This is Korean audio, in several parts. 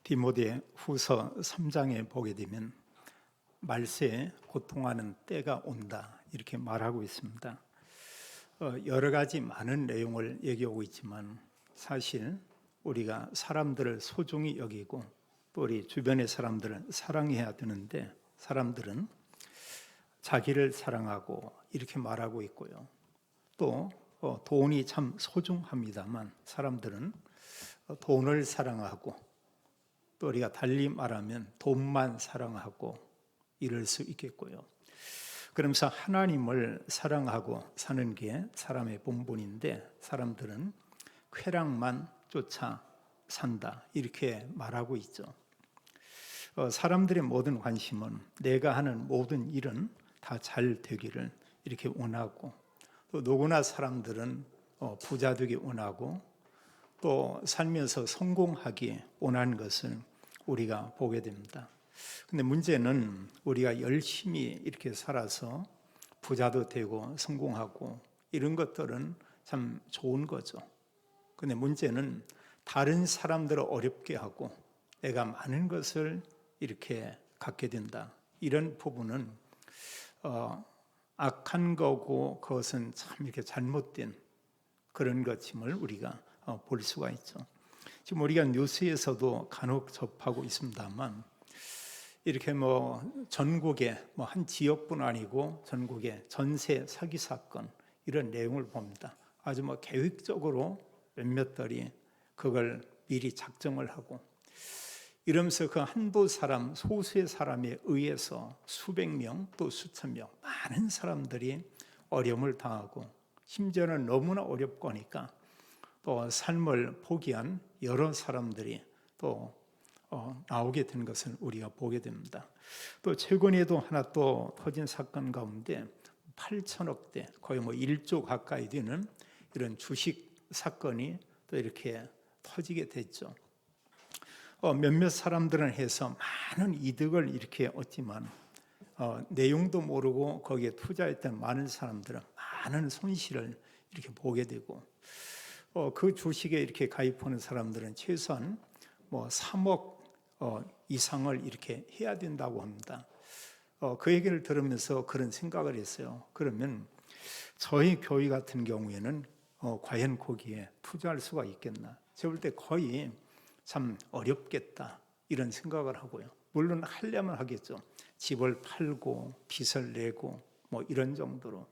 디모데 후서 3장에 보게 되면 말세에 고통하는 때가 온다 이렇게 말하고 있습니다. 여러 가지 많은 내용을 얘기하고 있지만 사실 우리가 사람들을 소중히 여기고 또 우리 주변의 사람들을 사랑해야 되는데 사람들은 자기를 사랑하고 이렇게 말하고 있고요. 또 돈이 참 소중합니다만 사람들은 돈을 사랑하고 또 우리가 달리 말하면 돈만 사랑하고 이럴 수 있겠고요. 그러면서 하나님을 사랑하고 사는 게 사람의 본분인데 사람들은 쾌락만 쫓아 산다 이렇게 말하고 있죠. 사람들의 모든 관심은 내가 하는 모든 일은 다 잘 되기를 이렇게 원하고 또 누구나 사람들은 부자 되기 원하고 또 살면서 성공하기 원하는 것을 우리가 보게 됩니다. 근데 문제는 우리가 열심히 이렇게 살아서 부자도 되고 성공하고 이런 것들은 참 좋은 거죠. 근데 문제는 다른 사람들을 어렵게 하고 내가 많은 것을 이렇게 갖게 된다. 이런 부분은 악한 거고 그것은 참 이렇게 잘못된 그런 것임을 우리가 볼 수가 있죠. 지금 우리가 뉴스에서도 간혹 접하고 있습니다만 이렇게 전국에 한 지역뿐 아니고 전국에 전세 사기 사건 이런 내용을 봅니다. 아주 계획적으로 몇몇들이 그걸 미리 작정을 하고 이러면서 그 한두 사람 소수의 사람에 의해서 수백 명 또 수천 명 많은 사람들이 어려움을 당하고 심지어는 너무나 어렵고 하니까 또 삶을 포기한 여러 사람들이 또 나오게 된 것을 우리가 보게 됩니다. 또 최근에도 하나 또 터진 사건 가운데 8천억대 거의 1조 가까이 되는 이런 주식 사건이 또 이렇게 터지게 됐죠. 몇몇 사람들은 해서 많은 이득을 이렇게 얻지만 내용도 모르고 거기에 투자했던 많은 사람들은 많은 손실을 이렇게 보게 되고 그 주식에 이렇게 가입하는 사람들은 최소한 3억 이상을 이렇게 해야 된다고 합니다. 그 얘기를 들으면서 그런 생각을 했어요. 그러면 저희 교회 같은 경우에는 과연 거기에 투자할 수가 있겠나? 제가 볼 때 거의 참 어렵겠다 이런 생각을 하고요. 물론 하려면 하겠죠. 집을 팔고 빚을 내고 이런 정도로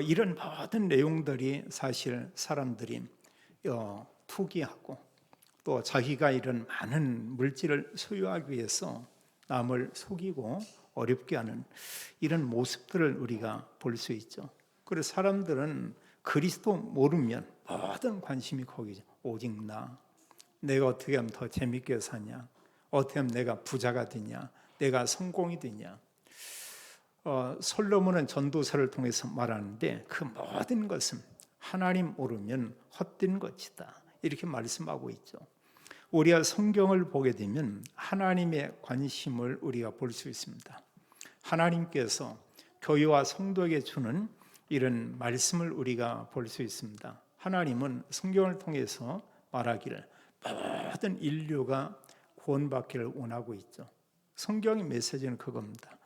이런 모든 내용들이 사실 사람들이 투기하고 또 자기가 이런 많은 물질을 소유하기 위해서 남을 속이고 어렵게 하는 이런 모습들을 우리가 볼 수 있죠. 그래서 사람들은 그리스도 모르면 모든 관심이 거기죠. 오직 내가 어떻게 하면 더 재밌게 사냐, 어떻게 하면 내가 부자가 되냐, 내가 성공이 되냐. 솔로몬은 전도서를 통해서 말하는데 그 모든 것은 하나님 모르면 헛된 것이다 이렇게 말씀하고 있죠. 우리가 성경을 보게 되면 하나님의 관심을 우리가 볼 수 있습니다. 하나님께서 교회와 성도에게 주는 이런 말씀을 우리가 볼 수 있습니다. 하나님은 성경을 통해서 말하기를 모든 인류가 구원받기를 원하고 있죠. 성경의 메시지는 그겁니다.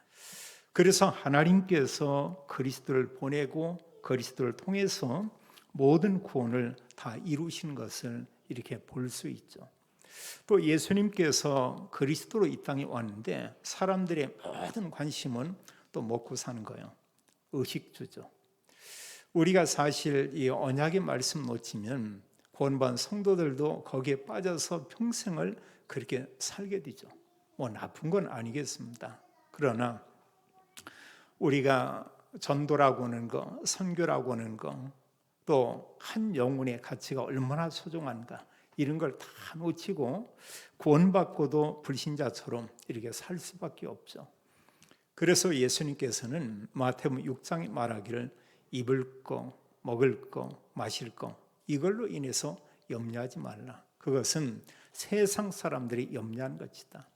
그래서 하나님께서 그리스도를 보내고 그리스도를 통해서 모든 구원을 다 이루신 것을 이렇게 볼 수 있죠. 또 예수님께서 그리스도로 이 땅에 왔는데 사람들의 모든 관심은 또 먹고 사는 거예요. 의식주죠. 우리가 사실 이 언약의 말씀 놓치면 구원받은 성도들도 거기에 빠져서 평생을 그렇게 살게 되죠. 나쁜 건 아니겠습니다. 그러나 우리가 전도라고 하는 거, 선교라고 하는 거, 또 한 영혼의 가치가 얼마나 소중한가 이런 걸 다 놓치고 구원받고도 불신자처럼 이렇게 살 수밖에 없죠. 그래서 예수님께서는 마태복음 6장에 말하기를 입을 거, 먹을 거, 마실 거 이걸로 인해서 염려하지 말라. 그것은 세상 사람들이 염려한 것이다.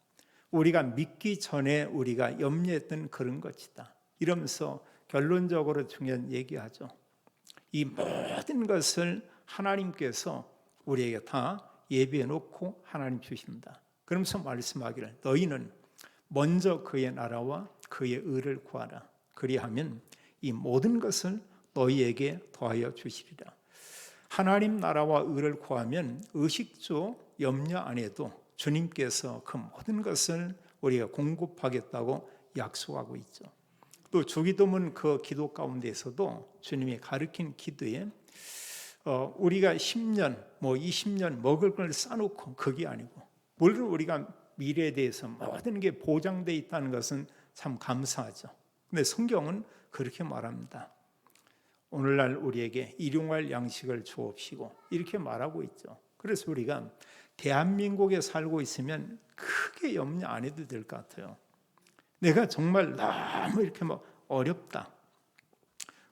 우리가 믿기 전에 우리가 염려했던 그런 것이다. 이러면서 결론적으로 중요한 얘기하죠. 이 모든 것을 하나님께서 우리에게 다 예비해 놓고 하나님 주신다. 그러면서 말씀하기를 너희는 먼저 그의 나라와 그의 의를 구하라. 그리하면 이 모든 것을 너희에게 더하여 주시리라. 하나님 나라와 의를 구하면 의식주 염려 안 해도 주님께서 그 모든 것을 우리가 공급하겠다고 약속하고 있죠. 또 주기도문 그 기도 가운데에서도 주님이 가르친 기도에 우리가 10년, 20년 먹을 걸 쌓아놓고 그게 아니고 물론 우리가 미래에 대해서 모든 게 보장되어 있다는 것은 참 감사하죠. 근데 성경은 그렇게 말합니다. 오늘날 우리에게 일용할 양식을 주옵시고 이렇게 말하고 있죠. 그래서 우리가 대한민국에 살고 있으면 크게 염려 안 해도 될 것 같아요. 내가 정말 너무 이렇게 어렵다.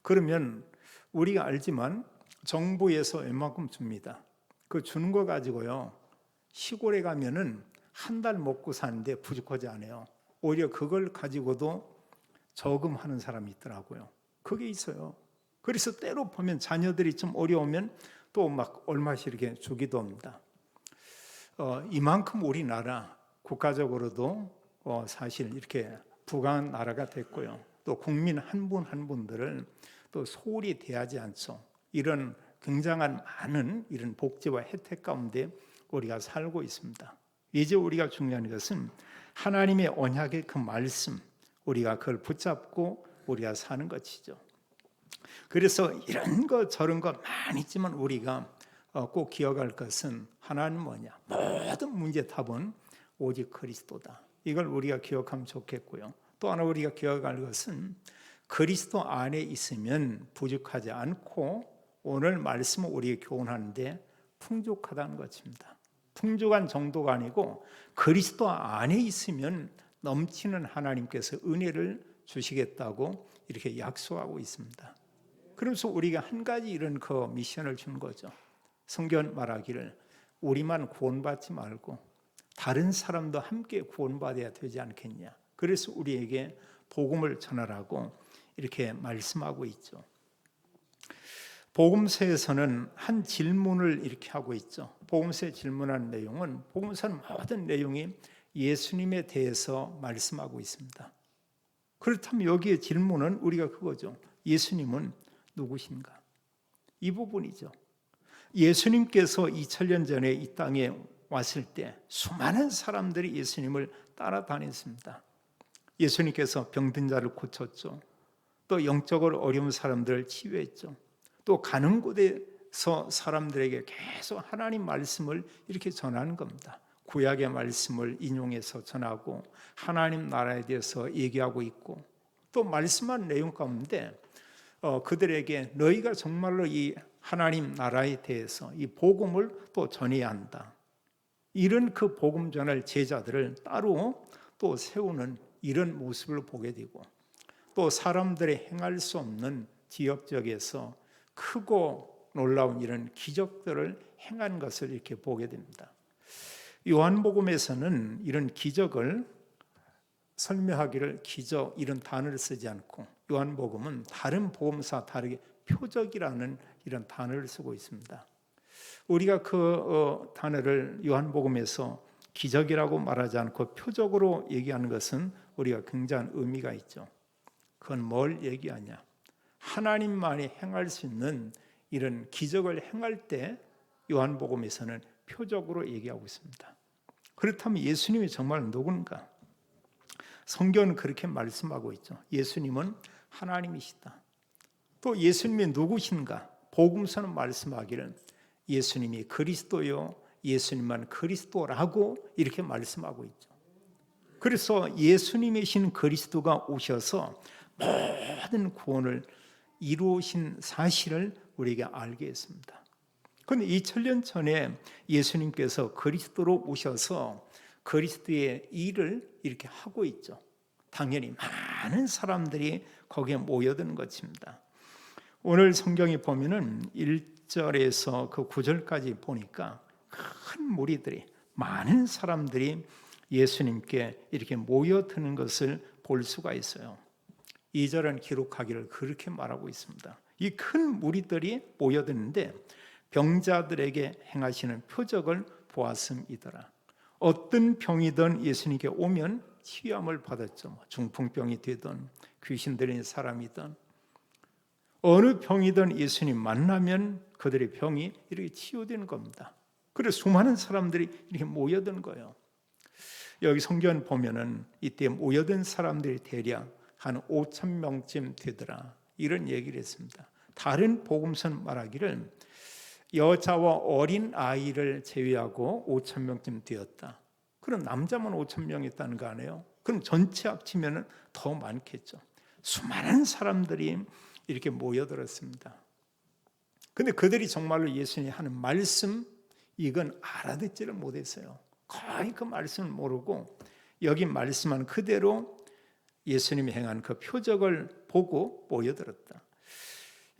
그러면 우리가 알지만 정부에서 웬만큼 줍니다. 그 주는 거 가지고요. 시골에 가면은 한 달 먹고 사는데 부족하지 않아요. 오히려 그걸 가지고도 저금하는 사람이 있더라고요. 그게 있어요. 그래서 때로 보면 자녀들이 좀 어려우면 또 막 얼마씩 이렇게 주기도 합니다. 이만큼 우리나라 국가적으로도 사실 이렇게 부강한 나라가 됐고요. 또 국민 한 분 한 분들을 또 소홀히 대하지 않죠. 이런 굉장한 많은 이런 복지와 혜택 가운데 우리가 살고 있습니다. 이제 우리가 중요한 것은 하나님의 언약의 그 말씀, 우리가 그걸 붙잡고 우리가 사는 것이죠. 그래서 이런 거 저런 거 많이 있지만 우리가 꼭 기억할 것은 하나는 뭐냐? 모든 문제 답은 오직 그리스도다. 이걸 우리가 기억하면 좋겠고요. 또 하나 우리가 기억할 것은 그리스도 안에 있으면 부족하지 않고 오늘 말씀을 우리에게 교훈하는데 풍족하다는 것입니다. 풍족한 정도가 아니고 그리스도 안에 있으면 넘치는 하나님께서 은혜를 주시겠다고 이렇게 약속하고 있습니다. 그래서 우리가 한 가지 이런 그 미션을 준 거죠. 성경 말하기를 우리만 구원받지 말고 다른 사람도 함께 구원받아야 되지 않겠냐. 그래서 우리에게 복음을 전하라고 이렇게 말씀하고 있죠. 복음서에서는 한 질문을 이렇게 하고 있죠. 복음서에 질문하는 내용은 복음서는 모든 내용이 예수님에 대해서 말씀하고 있습니다. 그렇다면 여기에 질문은 우리가 그거죠. 예수님은 누구신가? 이 부분이죠. 예수님께서 2000년 전에 이 땅에 왔을 때 수많은 사람들이 예수님을 따라다녔습니다. 예수님께서 병든 자를 고쳤죠. 또 영적으로 어려운 사람들을 치유했죠. 또 가는 곳에서 사람들에게 계속 하나님 말씀을 이렇게 전하는 겁니다. 구약의 말씀을 인용해서 전하고 하나님 나라에 대해서 얘기하고 있고 또 말씀한 내용 가운데 그들에게 너희가 정말로 이 하나님 나라에 대해서 이 복음을 또 전해야 한다. 이런 그 복음 전할 제자들을 따로 또 세우는 이런 모습을 보게 되고 또 사람들이 행할 수 없는 지역적에서 크고 놀라운 이런 기적들을 행한 것을 이렇게 보게 됩니다. 요한복음에서는 이런 기적을 설명하기를 기적 이런 단어를 쓰지 않고 요한복음은 다른 복음사 다르게 표적이라는 이런 단어를 쓰고 있습니다. 우리가 그 단어를 요한복음에서 기적이라고 말하지 않고 표적으로 얘기하는 것은 우리가 굉장한 의미가 있죠. 그건 뭘 얘기하냐? 하나님만이 행할 수 있는 이런 기적을 행할 때 요한복음에서는 표적으로 얘기하고 있습니다. 그렇다면 예수님이 정말 누군가? 성경은 그렇게 말씀하고 있죠. 예수님은 하나님이시다. 또 예수님이 누구신가? 복음서는 말씀하기를 예수님이 그리스도요 예수님만 그리스도라고 이렇게 말씀하고 있죠. 그래서 예수님이신 그리스도가 오셔서 모든 구원을 이루신 사실을 우리가 알게 했습니다. 그런데 2000년 전에 예수님께서 그리스도로 오셔서 그리스도의 일을 이렇게 하고 있죠. 당연히 많은 사람들이 거기에 모여드는 것입니다. 오늘 성경에 보면은 1절에서 그 9절까지 보니까 큰 무리들이 많은 사람들이 예수님께 이렇게 모여드는 것을 볼 수가 있어요. 2절은 기록하기를 그렇게 말하고 있습니다. 이 큰 무리들이 모여드는데 병자들에게 행하시는 표적을 보았음이더라. 어떤 병이든 예수님께 오면 치유함을 받았죠. 중풍병이 되든 귀신 들린 사람이든 어느 병이든 예수님 만나면 그들의 병이 이렇게 치유되는 겁니다. 그래서 수많은 사람들이 이렇게 모여든 거예요. 여기 성경 보면은 이때 모여든 사람들이 대략 한 5천 명쯤 되더라. 이런 얘기를 했습니다. 다른 복음서는 말하기를 여자와 어린 아이를 제외하고 5천 명쯤 되었다. 그럼 남자만 5천 명 있다는 거 아니에요? 그럼 전체 합치면 더 많겠죠. 수많은 사람들이 이렇게 모여들었습니다. 근데 그들이 정말로 예수님이 하는 말씀 이건 알아듣지를 못했어요. 거의 그 말씀을 모르고 여기 말씀한 그대로 예수님이 행한 그 표적을 보고 모여들었다.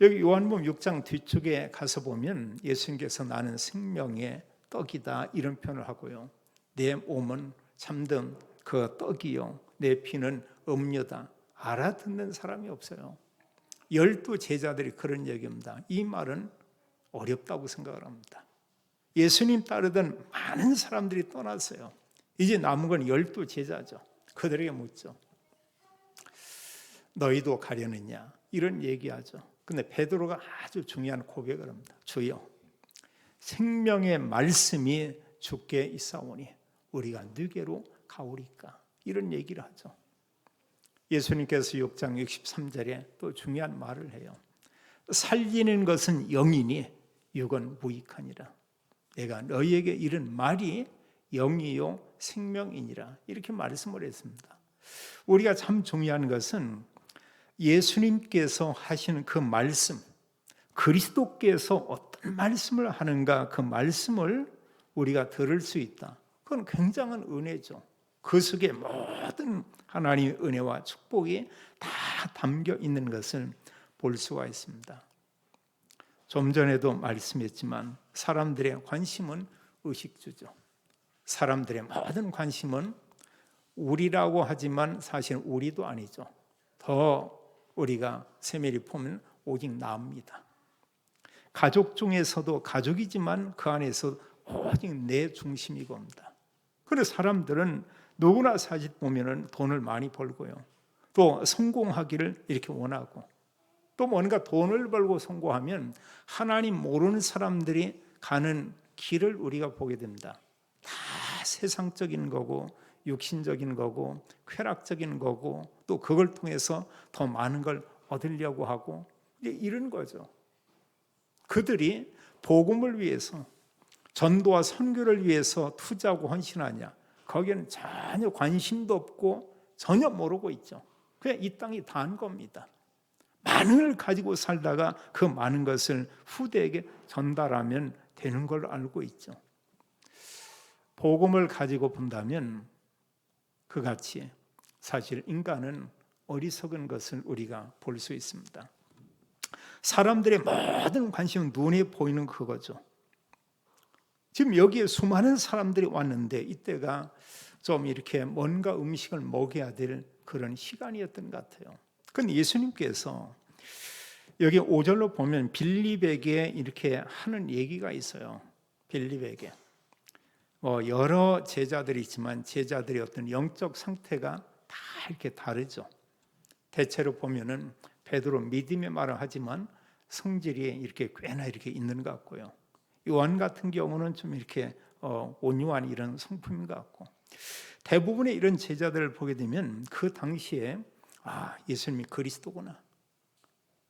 여기 요한복음 6장 뒤쪽에 가서 보면 예수님께서 나는 생명의 떡이다 이런 표현을 하고요. 내 몸은 참된 그 떡이요 내 피는 음료다. 알아듣는 사람이 없어요. 12 제자들이 그런 얘기입니다. 이 말은 어렵다고 생각을 합니다. 예수님 따르던 많은 사람들이 떠났어요. 이제 남은 건 12 제자죠. 그들에게 묻죠. 너희도 가려느냐? 이런 얘기하죠. 근데 베드로가 아주 중요한 고백을 합니다. 주여, 생명의 말씀이 주께 있사오니 우리가 누게로 가오리까? 이런 얘기를 하죠. 예수님께서 6장 63절에 또 중요한 말을 해요. 살리는 것은 영이니 육은 무익하니라. 내가 너희에게 이른 말이 영이요 생명이니라. 이렇게 말씀을 했습니다. 우리가 참 중요한 것은 예수님께서 하시는 그 말씀, 그리스도께서 어떤 말씀을 하는가 그 말씀을 우리가 들을 수 있다. 그건 굉장한 은혜죠. 그 속에 모든 하나님의 은혜와 축복이 다 담겨 있는 것을 볼 수가 있습니다. 좀 전에도 말씀했지만 사람들의 관심은 의식주죠. 사람들의 모든 관심은 우리라고 하지만 사실 우리도 아니죠. 더 우리가 세밀히 보면 오직 나입니다. 가족 중에서도 가족이지만 그 안에서 오직 내 중심이겁니다. 그래서 사람들은 누구나 사실 보면은 돈을 많이 벌고요. 또 성공하기를 이렇게 원하고 또 뭔가 돈을 벌고 성공하면 하나님 모르는 사람들이 가는 길을 우리가 보게 됩니다. 다 세상적인 거고 육신적인 거고 쾌락적인 거고 또 그걸 통해서 더 많은 걸 얻으려고 하고 이런 거죠. 그들이 복음을 위해서 전도와 선교를 위해서 투자하고 헌신하냐? 거기에는 전혀 관심도 없고 전혀 모르고 있죠. 그냥 이 땅이 다한 겁니다. 많은 걸 가지고 살다가 그 많은 것을 후대에게 전달하면 되는 걸로 알고 있죠. 복음을 가지고 본다면 그같이 사실 인간은 어리석은 것을 우리가 볼 수 있습니다. 사람들의 모든 관심은 눈에 보이는 그거죠. 지금 여기에 수많은 사람들이 왔는데 이때가 좀 이렇게 뭔가 음식을 먹여야 될 그런 시간이었던 것 같아요. 그런데 예수님께서 여기 5절로 보면 빌립에게 이렇게 하는 얘기가 있어요. 빌립에게 여러 제자들이 있지만 제자들의 어떤 영적 상태가 다 이렇게 다르죠. 대체로 보면은 베드로 믿음의 말을 하지만 성질이 이렇게 꽤나 이렇게 있는 것 같고요. 요한 같은 경우는 좀 이렇게 온유한 이런 성품인 것 같고 대부분의 이런 제자들을 보게 되면 그 당시에 예수님이 그리스도구나,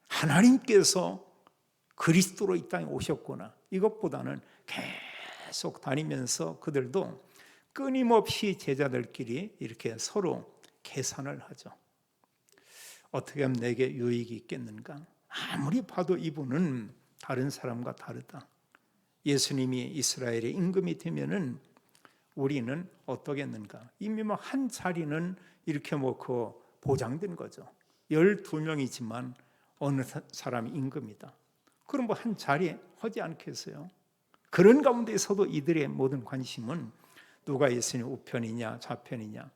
하나님께서 그리스도로 이 땅에 오셨구나, 이것보다는 계속 다니면서 그들도 끊임없이 제자들끼리 이렇게 서로 계산을 하죠. 어떻게 하면 내게 유익이 있겠는가? 아무리 봐도 이분은 다른 사람과 다르다. 예수님이 이스라엘의 임금이 되면은 우리는 어떠겠는가? 이미 한 자리는 이렇게 보장된 거죠. 12명이지만 어느 사람이 임금이다. 그럼 한 자리에 허지 않겠어요? 그런 가운데서도 이들의 모든 관심은 누가 예수님 우편이냐 좌편이냐.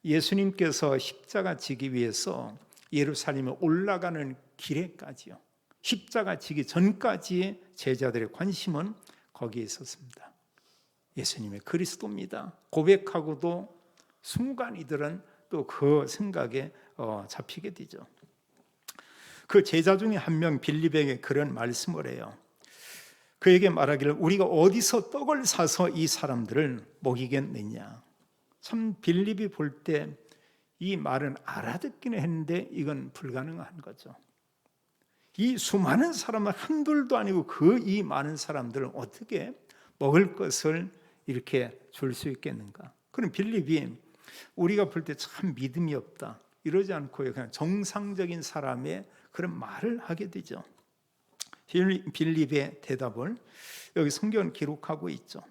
예수님께서 십자가 지기 위해서 예루살렘에 올라가는 길에까지요, 십자가 지기 전까지의 제자들의 관심은 거기에 있었습니다. 예수님의 그리스도입니다 고백하고도 순간 이들은 또 그 생각에 잡히게 되죠. 그 제자 중에 한 명 빌립에게 그런 말씀을 해요. 그에게 말하기를 우리가 어디서 떡을 사서 이 사람들을 먹이겠느냐. 참 빌립이 볼 때 이 말은 알아듣기는 했는데 이건 불가능한 거죠. 이 수많은 사람은 한둘도 아니고 그 이 많은 사람들을 어떻게 먹을 것을 이렇게 줄 수 있겠는가. 그럼 빌립이 우리가 볼 때 참 믿음이 없다 이러지 않고 그냥 정상적인 사람의 그런 말을 하게 되죠. 빌립의 대답을 여기 성경은 기록하고 있죠.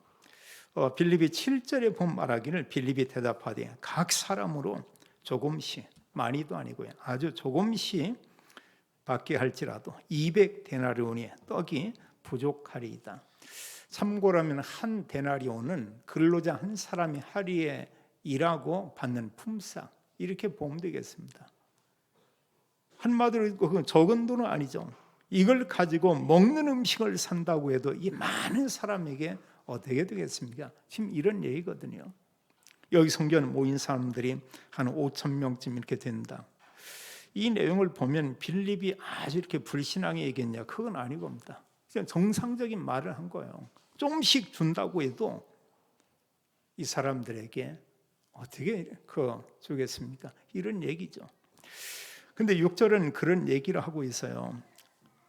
빌립이 7절에 본 말하기를 빌립이 대답하되 각 사람으로 조금씩, 많이도 아니고요, 아주 조금씩 받게 할지라도 200데나리온의 떡이 부족하리이다. 참고라면 한 데나리온은 근로자 한 사람이 하루에 일하고 받는 품삯 이렇게 보면 되겠습니다. 한마디로 그건 적은 돈은 아니죠. 이걸 가지고 먹는 음식을 산다고 해도 이 많은 사람에게 어떻게 되겠습니까? 지금 이런 얘기거든요. 여기 성경에 모인 사람들이 한 5,000명쯤 이렇게 된다. 이 내용을 보면 빌립이 아주 이렇게 불신앙에 얘기했냐? 그건 아니겁니다. 그냥 정상적인 말을 한 거예요. 조금씩 준다고 해도 이 사람들에게 어떻게 주겠습니까? 이런 얘기죠. 근데 6절은 그런 얘기를 하고 있어요.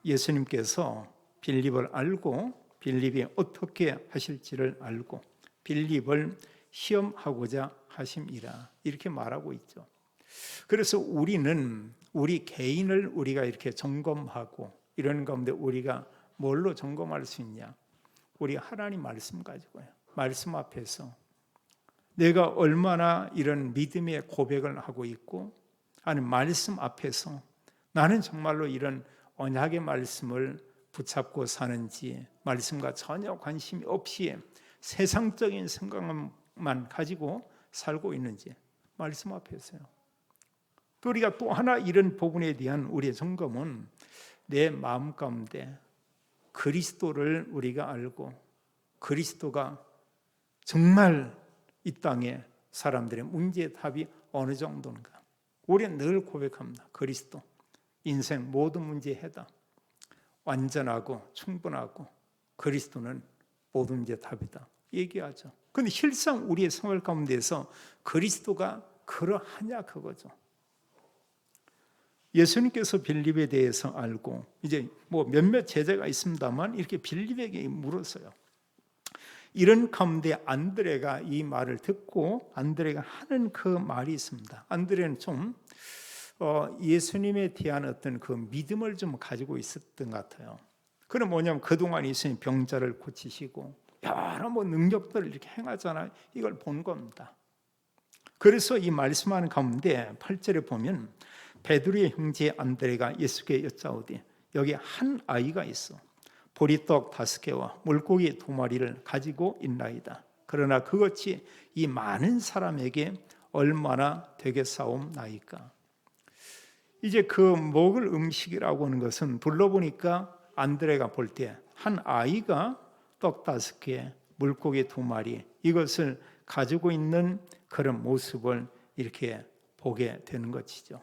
예수님께서 빌립을 알고 빌립이 어떻게 하실지를 알고 빌립을 시험하고자 하심이라 이렇게 말하고 있죠. 그래서 우리는 우리 개인을 우리가 이렇게 점검하고 이런 가운데 우리가 뭘로 점검할 수 있냐? 우리 하나님 말씀 가지고요. 말씀 앞에서 내가 얼마나 이런 믿음의 고백을 하고 있고 아니면 말씀 앞에서 나는 정말로 이런 언약의 말씀을 붙잡고 사는지 말씀과 전혀 관심이 없이 세상적인 생각만 가지고 살고 있는지 말씀 앞에서요. 또 우리가 또 하나 이런 부분에 대한 우리의 점검은 내 마음 가운데 그리스도를 우리가 알고 그리스도가 정말 이 땅에 사람들의 문제의 답이 어느 정도인가. 우리는 늘 고백합니다. 그리스도 인생 모든 문제의 해답 완전하고 충분하고 그리스도는 모든 문제의 답이다 얘기하죠. 그런데 실상 우리의 생활 가운데서 그리스도가 그러하냐 그거죠. 예수님께서 빌립에 대해서 알고 이제 뭐 몇몇 제자가 있습니다만 이렇게 빌립에게 물었어요. 이런 가운데 안드레가 이 말을 듣고 안드레가 하는 그 말이 있습니다. 안드레는 좀 예수님에 대한 어떤 그 믿음을 좀 가지고 있었던 것 같아요. 그럼 뭐냐면 그동안 예수님 병자를 고치시고 여러 뭐 능력들을 이렇게 행하잖아요. 이걸 본 겁니다. 그래서 이 말씀하는 가운데 8절에 보면 베드로의 형제 안드레가 예수께 여짜오되 여기 한 아이가 있어 보리떡 5개와 물고기 2마리를 가지고 있나이다. 그러나 그것이 이 많은 사람에게 얼마나 되겠사옵나이까. 이제 그 먹을 음식이라고 하는 것은 둘러보니까 안드레가 볼 때 한 아이가 떡 5개, 물고기 2마리 이것을 가지고 있는 그런 모습을 이렇게 보게 되는 것이죠.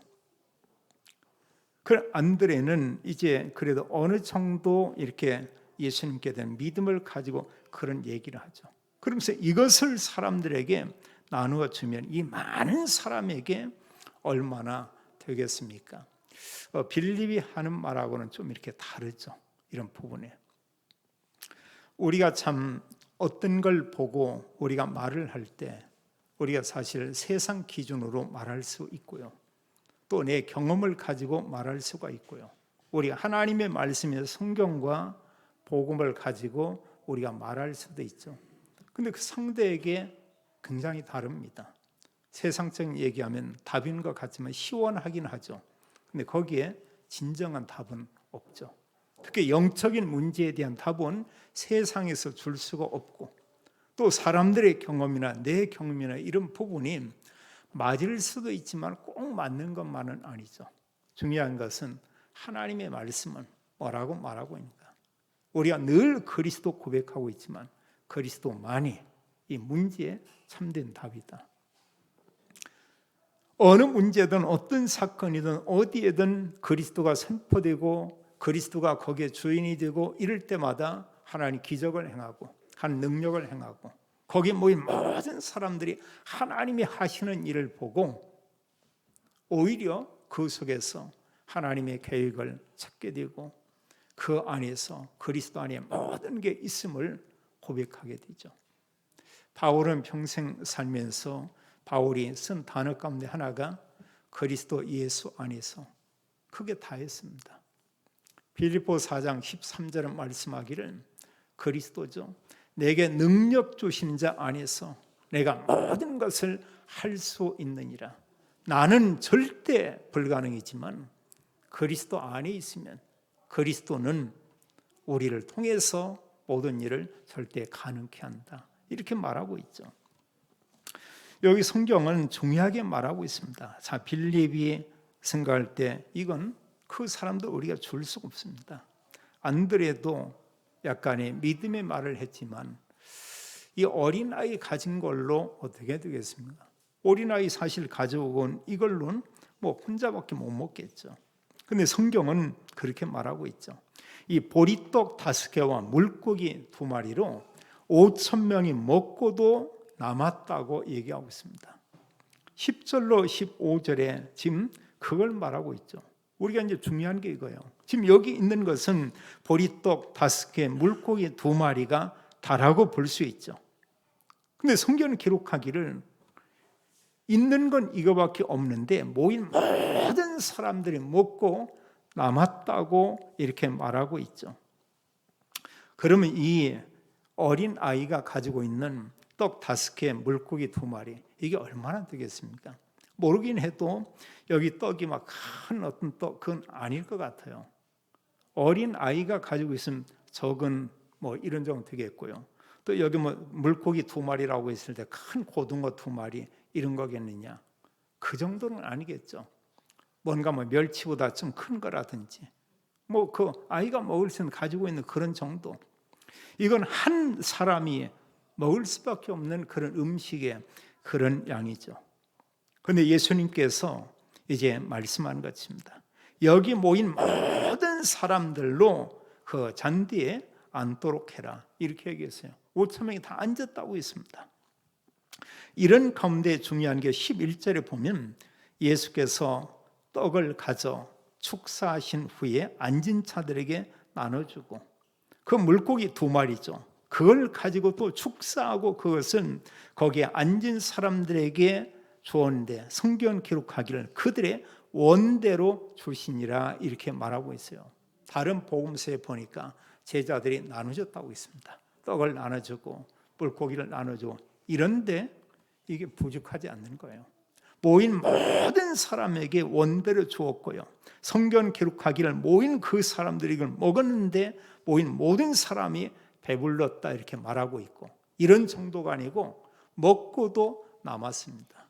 그 안드레는 이제 그래도 어느 정도 이렇게 예수님께 대한 믿음을 가지고 그런 얘기를 하죠. 그러면서 이것을 사람들에게 나누어 주면 이 많은 사람에게 얼마나 되겠습니까? 빌립이 하는 말하고는 좀 이렇게 다르죠. 이런 부분에 우리가 참 어떤 걸 보고 우리가 말을 할 때 우리가 사실 세상 기준으로 말할 수 있고요. 또 내 경험을 가지고 말할 수가 있고요. 우리가 하나님의 말씀에서 성경과 복음을 가지고 우리가 말할 수도 있죠. 근데 그 상대에게 굉장히 다릅니다. 세상적인 얘기하면 답인 것 같지만 시원하긴 하죠. 근데 거기에 진정한 답은 없죠. 특히 영적인 문제에 대한 답은 세상에서 줄 수가 없고 또 사람들의 경험이나 내 경험이나 이런 부분이 맞을 수도 있지만 꼭 맞는 것만은 아니죠. 중요한 것은 하나님의 말씀은 뭐라고 말하고 있는가. 우리가 늘 그리스도 고백하고 있지만 그리스도만이 이 문제에 참된 답이다. 어느 문제든 어떤 사건이든 어디에든 그리스도가 선포되고 그리스도가 거기에 주인이 되고 이럴 때마다 하나님 기적을 행하고 한 능력을 행하고 거기 모인 모든 사람들이 하나님이 하시는 일을 보고 오히려 그 속에서 하나님의 계획을 찾게 되고 그 안에서 그리스도 안에 모든 게 있음을 고백하게 되죠. 바울은 평생 살면서 바울이 쓴 단어 가운데 하나가 그리스도 예수 안에서 그게 다였습니다. 빌립보 4장 13절은 말씀하기를 그리스도죠. 내게 능력 주신 자 안에서 내가 모든 것을 할 수 있느니라. 나는 절대 불가능이지만 그리스도 안에 있으면 그리스도는 우리를 통해서 모든 일을 절대 가능케 한다. 이렇게 말하고 있죠. 여기 성경은 중요하게 말하고 있습니다. 자, 빌립이 생각할 때 이건 그 사람도 우리가 줄 수가 없습니다. 안드레도 약간의 믿음의 말을 했지만 이 어린아이 가진 걸로 어떻게 되겠습니까? 어린아이 사실 가져온 이걸로는 뭐 혼자밖에 못 먹겠죠. 근데 성경은 그렇게 말하고 있죠. 이 보리떡 5개와 물고기 2마리로 5,000명이 먹고도 남았다고 얘기하고 있습니다. 10절로 15절에 지금 그걸 말하고 있죠. 우리가 이제 중요한 게 이거예요. 지금 여기 있는 것은 보리떡 5개, 물고기 2마리가 다라고 볼 수 있죠. 근데 성경은 기록하기를 있는 건 이거밖에 없는데 모인 모든 사람들이 먹고 남았다고 이렇게 말하고 있죠. 그러면 이 어린 아이가 가지고 있는 떡 5개, 물고기 2마리 이게 얼마나 되겠습니까? 모르긴 해도 여기 떡이 막 큰 어떤 떡 그건 아닐 것 같아요. 어린 아이가 가지고 있으면 적은 뭐 이런 정도 되겠고요. 또 여기 뭐 물고기 2마리라고 했을 때 큰 고등어 2마리 이런 거겠느냐? 그 정도는 아니겠죠. 뭔가 뭐 멸치보다 좀 큰 거라든지 뭐 그 아이가 먹을 수 있는 가지고 있는 그런 정도. 이건 한 사람이 먹을 수밖에 없는 그런 음식의 그런 양이죠. 그런데 예수님께서 이제 말씀하는 것입니다. 여기 모인 모든 사람들로 그 잔디에 앉도록 해라 이렇게 얘기했어요. 5,000명이 다 앉았다고 했습니다. 이런 가운데 중요한 게 11절에 보면 예수께서 떡을 가져 축사하신 후에 앉은 자들에게 나눠주고 그 물고기 2마리죠. 그걸 가지고 또 축사하고 그것은 거기에 앉은 사람들에게 주었는데 성경 기록하기를 그들의 원대로 주시니라 이렇게 말하고 있어요. 다른 복음서에 보니까 제자들이 나눠줬다고 있습니다. 떡을 나눠주고 물고기를 나눠주고 이런데 이게 부족하지 않는 거예요. 모인 모든 사람에게 원대로 주었고요. 성경 기록하기를 모인 그 사람들이 이걸 먹었는데 모인 모든 사람이 배불렀다 이렇게 말하고 있고 이런 정도가 아니고 먹고도 남았습니다.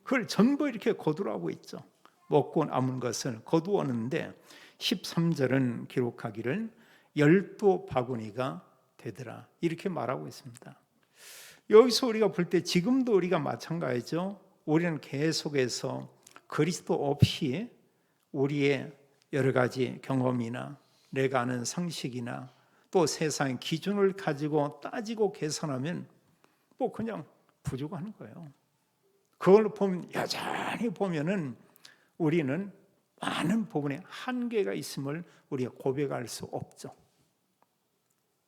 그걸 전부 이렇게 거두라고 있죠. 먹고 남은 것을 거두었는데 13절은 기록하기를 12바구니가 되더라 이렇게 말하고 있습니다. 여기서 우리가 볼 때 지금도 우리가 마찬가지죠. 우리는 계속해서 그리스도 없이 우리의 여러 가지 경험이나 내가 아는 상식이나 또 세상의 기준을 가지고 따지고 계산하면 뭐 그냥 부족한 거예요. 그걸 보면 여전히 보면은 우리는 많은 부분에 한계가 있음을 우리가 고백할 수 없죠.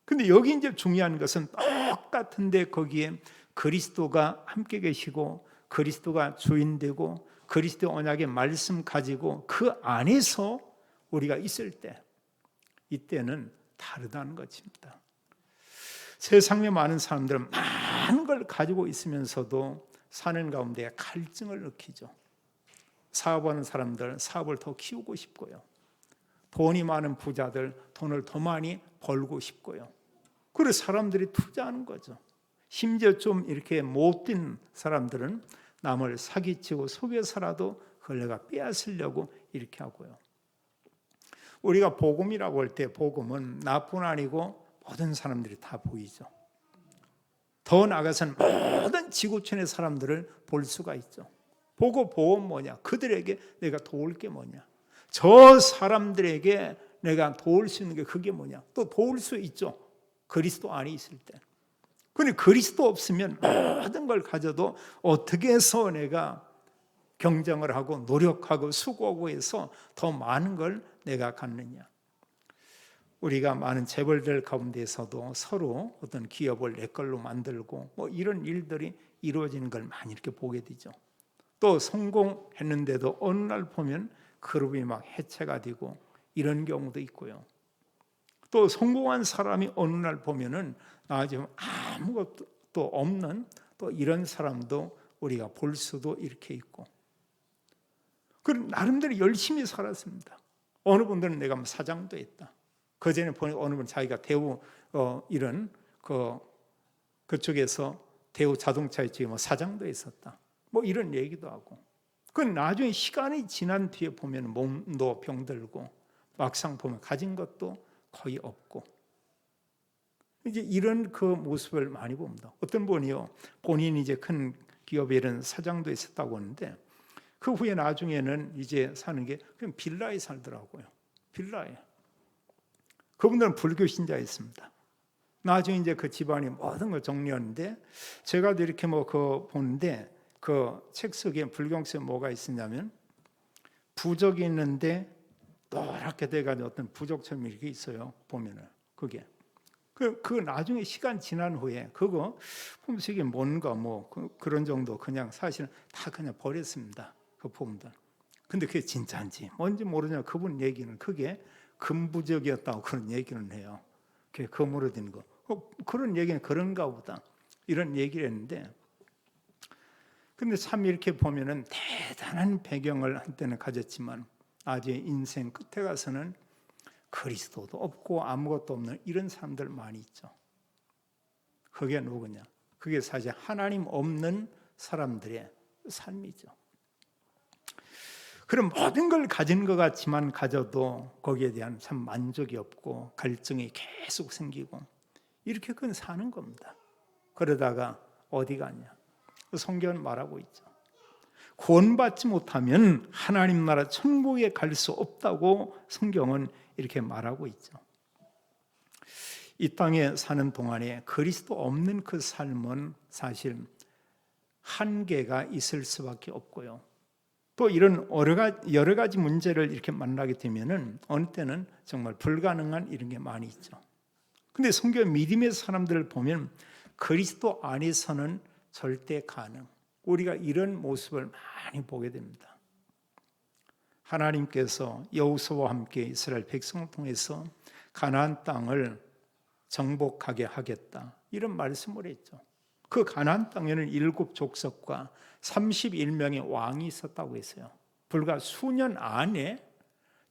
근데 여기 이제 중요한 것은 똑같은데 거기에 그리스도가 함께 계시고 그리스도가 주인 되고 그리스도 언약의 말씀 가지고 그 안에서 우리가 있을 때 이때는 다르다는 것입니다. 세상에 많은 사람들은 많은 걸 가지고 있으면서도 사는 가운데 갈증을 느끼죠. 사업하는 사람들은 사업을 더 키우고 싶고요. 돈이 많은 부자들 돈을 더 많이 벌고 싶고요. 그래서 사람들이 투자하는 거죠. 심지어 좀 이렇게 못된 사람들은 남을 사기치고 속여서라도 그걸 내가 빼앗으려고 이렇게 하고요. 우리가 복음이라고 할 때 복음은 나뿐 아니고 모든 사람들이 다 보이죠. 더 나아가서는 모든 지구촌의 사람들을 볼 수가 있죠. 보고 뭐냐? 그들에게 내가 도울 게 뭐냐? 저 사람들에게 내가 도울 수 있는 게 그게 뭐냐? 또 도울 수 있죠. 그리스도 안에 있을 때. 그런데 그리스도 없으면 모든 걸 가져도 어떻게 해서 내가 경쟁을 하고 노력하고 수고하고 해서 더 많은 걸 내가 갖느냐? 우리가 많은 재벌들 가운데서도 서로 어떤 기업을 내 걸로 만들고 뭐 이런 일들이 이루어지는 걸 많이 이렇게 보게 되죠. 또 성공했는데도 어느 날 보면 그룹이 막 해체가 되고 이런 경우도 있고요. 또 성공한 사람이 어느 날 보면은 나중에 아무것도 없는 또 이런 사람도 우리가 볼 수도 이렇게 있고. 그럼 나름대로 열심히 살았습니다. 어느 분들은 내가 뭐 사장도 했다. 그 전에 보니 어느 분 자기가 대우 이런 그쪽에서 대우 자동차 쪽에 뭐 사장도 있었다. 뭐 이런 얘기도 하고. 그 나중에 시간이 지난 뒤에 보면 몸도 병들고 막상 보면 가진 것도 거의 없고. 이제 이런 그 모습을 많이 봅니다. 어떤 분이요, 본인이 이제 큰 기업에 이런 사장도 있었다고 하는데 그 후에 나중에는 이제 사는 게 그냥 빌라에 살더라고요. 빌라에. 그분들은 불교 신자였습니다. 나중에 이제 그 집안이 모든 걸 정리하는데 제가 이렇게 뭐 보는데 그 책 속에 불경서에 뭐가 있었냐면 부적이 있는데 노랗게 돼가지고 어떤 부적처럼 이렇게 있어요. 보면은 그게 그 나중에 시간 지난 후에 그거 보면서 이게 뭔가 뭐 그런 정도 그냥 사실은 다 그냥 버렸습니다. 그 부분들. 근데 그게 진짜인지 뭔지 모르냐 그분 얘기는 그게 금부적이었다고 그런 얘기는 해요. 그게 금으로 된 거. 그런 얘기는 그런가 보다. 이런 얘기를 했는데 근데 참 이렇게 보면은 대단한 배경을 한때는 가졌지만 아주 인생 끝에 가서는 그리스도도 없고 아무것도 없는 이런 사람들 많이 있죠. 그게 누구냐? 그게 사실 하나님 없는 사람들의 삶이죠. 그럼 모든 걸 가진 것 같지만 가져도 거기에 대한 참 만족이 없고 갈증이 계속 생기고 이렇게 그건 사는 겁니다. 그러다가 어디 가냐? 성경은 말하고 있죠. 구원받지 못하면 하나님 나라 천국에 갈 수 없다고 성경은 이렇게 말하고 있죠. 이 땅에 사는 동안에 그리스도 없는 그 삶은 사실 한계가 있을 수밖에 없고요. 또 이런 여러 가지 문제를 이렇게 만나게 되면은 어느 때는 정말 불가능한 이런 게 많이 있죠. 근데 성경 믿음의 사람들을 보면 그리스도 안에서는 절대 가능. 우리가 이런 모습을 많이 보게 됩니다. 하나님께서 여호수아와 함께 이스라엘 백성을 통해서 가나안 땅을 정복하게 하겠다. 이런 말씀을 했죠. 그 가나안 땅에는 7족속과 31명의 왕이 있었다고 했어요. 불과 수년 안에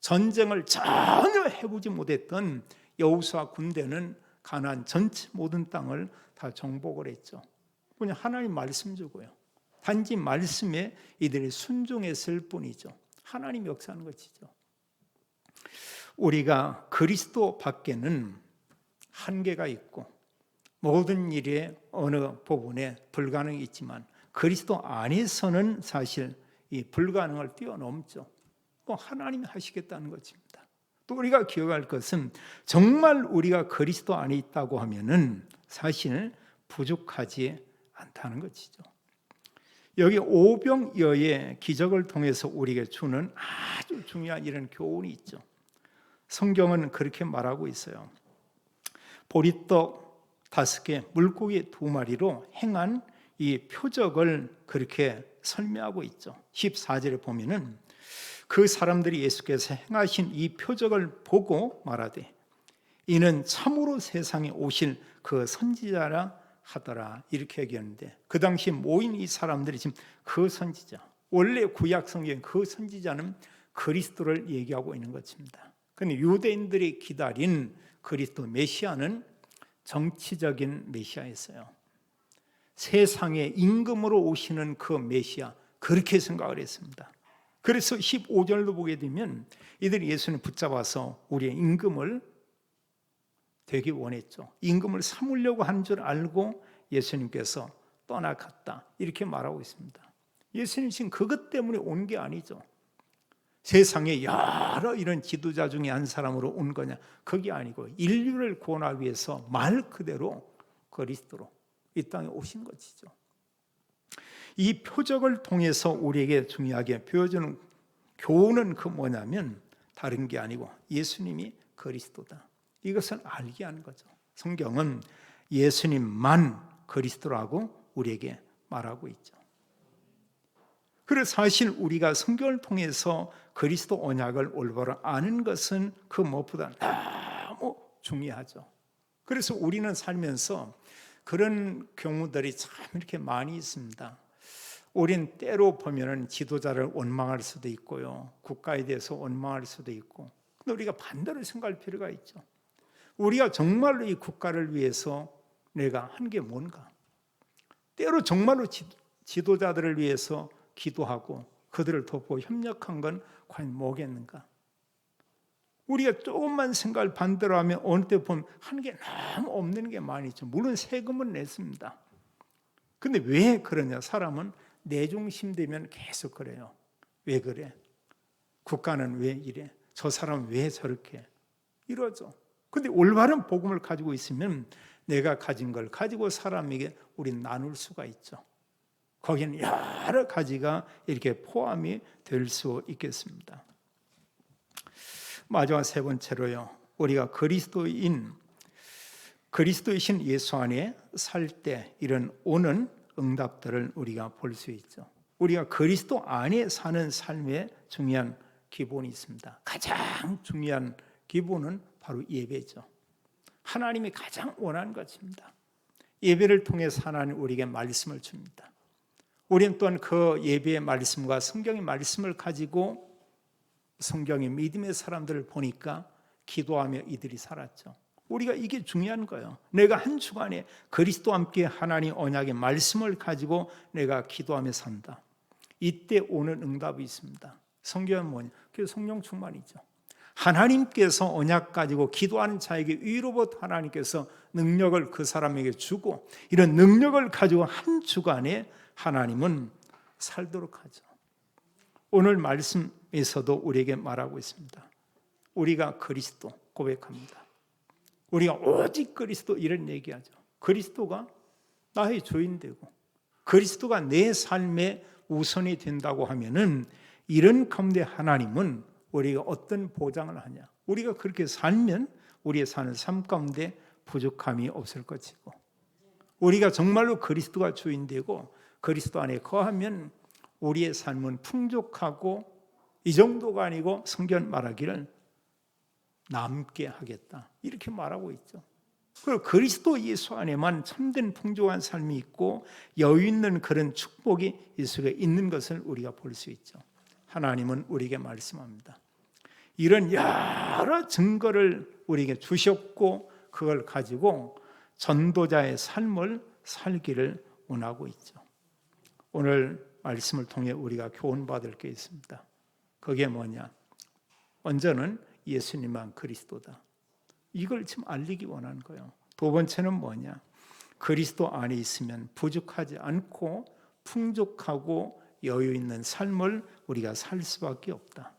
전쟁을 전혀 해보지 못했던 여호수아 군대는 가나안 전체 모든 땅을 다 정복을 했죠. 그냥 하나님 말씀 주고요. 단지 말씀에 이들이 순종했을 뿐이죠. 하나님 역사하는 것이죠. 우리가 그리스도 밖에는 한계가 있고 모든 일에 어느 부분에 불가능이 있지만 그리스도 안에서는 사실 이 불가능을 뛰어넘죠. 하나님이 하시겠다는 것입니다. 또 우리가 기억할 것은 정말 우리가 그리스도 안에 있다고 하면은 사실 부족하지 않다는 것이죠. 여기 오병이어의 기적을 통해서 우리에게 주는 아주 중요한 이런 교훈이 있죠. 성경은 그렇게 말하고 있어요. 보리떡 5개, 물고기 2마리로 행한 이 표적을 그렇게 설명하고 있죠. 14절에 보면은 그 사람들이 예수께서 행하신 이 표적을 보고 말하되 이는 참으로 세상에 오실 그 선지자라 하더라. 이렇게 얘기했는데 그 당시 모인 이 사람들이 지금 그 선지자, 원래 구약 성경의 그 선지자는 그리스도를 얘기하고 있는 것입니다. 그런데 유대인들이 기다린 그리스도 메시아는 정치적인 메시아였어요. 세상에 임금으로 오시는 그 메시아, 그렇게 생각을 했습니다. 그래서 15절로 보게 되면 이들이 예수님 붙잡아서 우리의 임금을 되게 원했죠. 임금을 삼으려고 한 줄 알고 예수님께서 떠나갔다 이렇게 말하고 있습니다. 예수님 지금 그것 때문에 온 게 아니죠. 세상에 여러 이런 지도자 중에 한 사람으로 온 거냐, 그게 아니고 인류를 구원하기 위해서 말 그대로 그리스도로 이 땅에 오신 것이죠. 이 표적을 통해서 우리에게 중요하게 보여주는 교훈은 그 뭐냐면 다른 게 아니고 예수님이 그리스도다, 이것을 알게 하는 거죠. 성경은 예수님만 그리스도라고 우리에게 말하고 있죠. 그래서 사실 우리가 성경을 통해서 그리스도 언약을 올바로 아는 것은 그 무엇보다 너무 중요하죠. 그래서 우리는 살면서 그런 경우들이 참 이렇게 많이 있습니다. 우린 때로 보면은 지도자를 원망할 수도 있고요, 국가에 대해서 원망할 수도 있고, 근데 우리가 반대로 생각할 필요가 있죠. 우리가 정말로 이 국가를 위해서 내가 한 게 뭔가? 때로 정말로 지도자들을 위해서 기도하고 그들을 돕고 협력한 건 과연 뭐겠는가? 우리가 조금만 생각을 반대로 하면 어느 때 보면 한 게 너무 없는 게 많이 있죠. 물론 세금은 냈습니다. 근데 왜 그러냐? 사람은 내 중심 되면 계속 그래요. 왜 그래? 국가는 왜 이래? 저 사람은 왜 저렇게? 이러죠. 근데 올바른 복음을 가지고 있으면 내가 가진 걸 가지고 사람에게 우린 나눌 수가 있죠. 거기는 여러 가지가 이렇게 포함이 될 수 있겠습니다. 마지막 세 번째로요, 우리가 그리스도이신 예수 안에 살 때 이런 오는 응답들을 우리가 볼 수 있죠. 우리가 그리스도 안에 사는 삶에 중요한 기본이 있습니다. 가장 중요한 기본은 바로 예배죠. 하나님이 가장 원하는 것입니다. 예배를 통해서 하나님 우리에게 말씀을 줍니다. 우리는 또한 그 예배의 말씀과 성경의 말씀을 가지고 성경의 믿음의 사람들을 보니까 기도하며 이들이 살았죠. 우리가 이게 중요한 거예요. 내가 한 주간에 그리스도와 함께 하나님 언약의 말씀을 가지고 내가 기도하며 산다. 이때 오는 응답이 있습니다. 성경은 뭐냐? 그게 성령 충만이죠. 하나님께서 언약 가지고 기도하는 자에게 위로부터 하나님께서 능력을 그 사람에게 주고, 이런 능력을 가지고 한 주간에 하나님은 살도록 하죠. 오늘 말씀에서도 우리에게 말하고 있습니다. 우리가 그리스도 고백합니다. 우리가 오직 그리스도 이런 얘기하죠. 그리스도가 나의 주인 되고 그리스도가 내 삶의 우선이 된다고 하면은 이런 가운데 하나님은 우리가 어떤 보장을 하냐? 우리가 그렇게 살면 우리의 사는 삶 가운데 부족함이 없을 것이고, 우리가 정말로 그리스도가 주인 되고 그리스도 안에 거하면 우리의 삶은 풍족하고, 이 정도가 아니고 성경 말하기를 남게 하겠다 이렇게 말하고 있죠. 그리고 그리스도 예수 안에만 참된 풍족한 삶이 있고 여유 있는 그런 축복이 이 속에 있는 것을 우리가 볼 수 있죠. 하나님은 우리에게 말씀합니다. 이런 여러 증거를 우리에게 주셨고 그걸 가지고 전도자의 삶을 살기를 원하고 있죠. 오늘 말씀을 통해 우리가 교훈받을 게 있습니다. 그게 뭐냐? 먼저는 예수님만 그리스도다. 이걸 지금 알리기 원하는 거예요. 두 번째는 뭐냐? 그리스도 안에 있으면 부족하지 않고 풍족하고 여유 있는 삶을 우리가 살 수밖에 없다.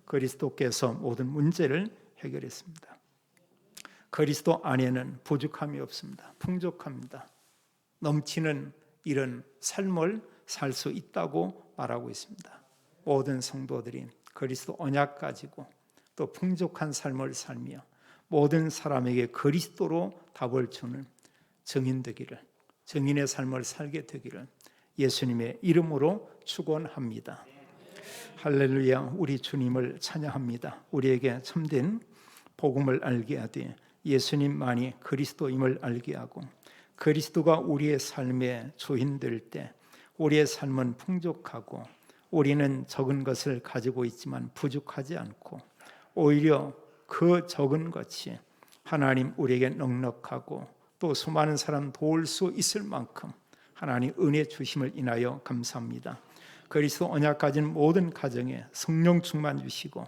그리스도께서 모든 문제를 해결했습니다. 그리스도 안에는 부족함이 없습니다. 풍족합니다. 넘치는 이런 삶을 살 수 있다고 말하고 있습니다. 모든 성도들이 그리스도 언약 가지고 또 풍족한 삶을 살며 모든 사람에게 그리스도로 답을 주는 증인 되기를, 증인의 삶을 살게 되기를 예수님의 이름으로 축원합니다. 할렐루야. 우리 주님을 찬양합니다. 우리에게 참된 복음을 알게 하되 예수님만이 그리스도임을 알게 하고, 그리스도가 우리의 삶의 주인 될 때 우리의 삶은 풍족하고 우리는 적은 것을 가지고 있지만 부족하지 않고, 오히려 그 적은 것이 하나님 우리에게 넉넉하고 또 수많은 사람 도울 수 있을 만큼 하나님 은혜 주심을 인하여 감사합니다. 그리스도 언약 가진 모든 가정에 성령 충만 주시고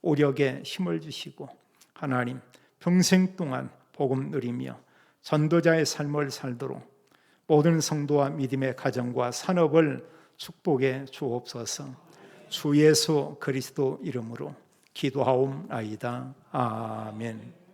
오력에 힘을 주시고 하나님 평생 동안 복음 누리며 전도자의 삶을 살도록 모든 성도와 믿음의 가정과 산업을 축복해 주옵소서. 주 예수 그리스도 이름으로 기도하옵나이다. 아멘.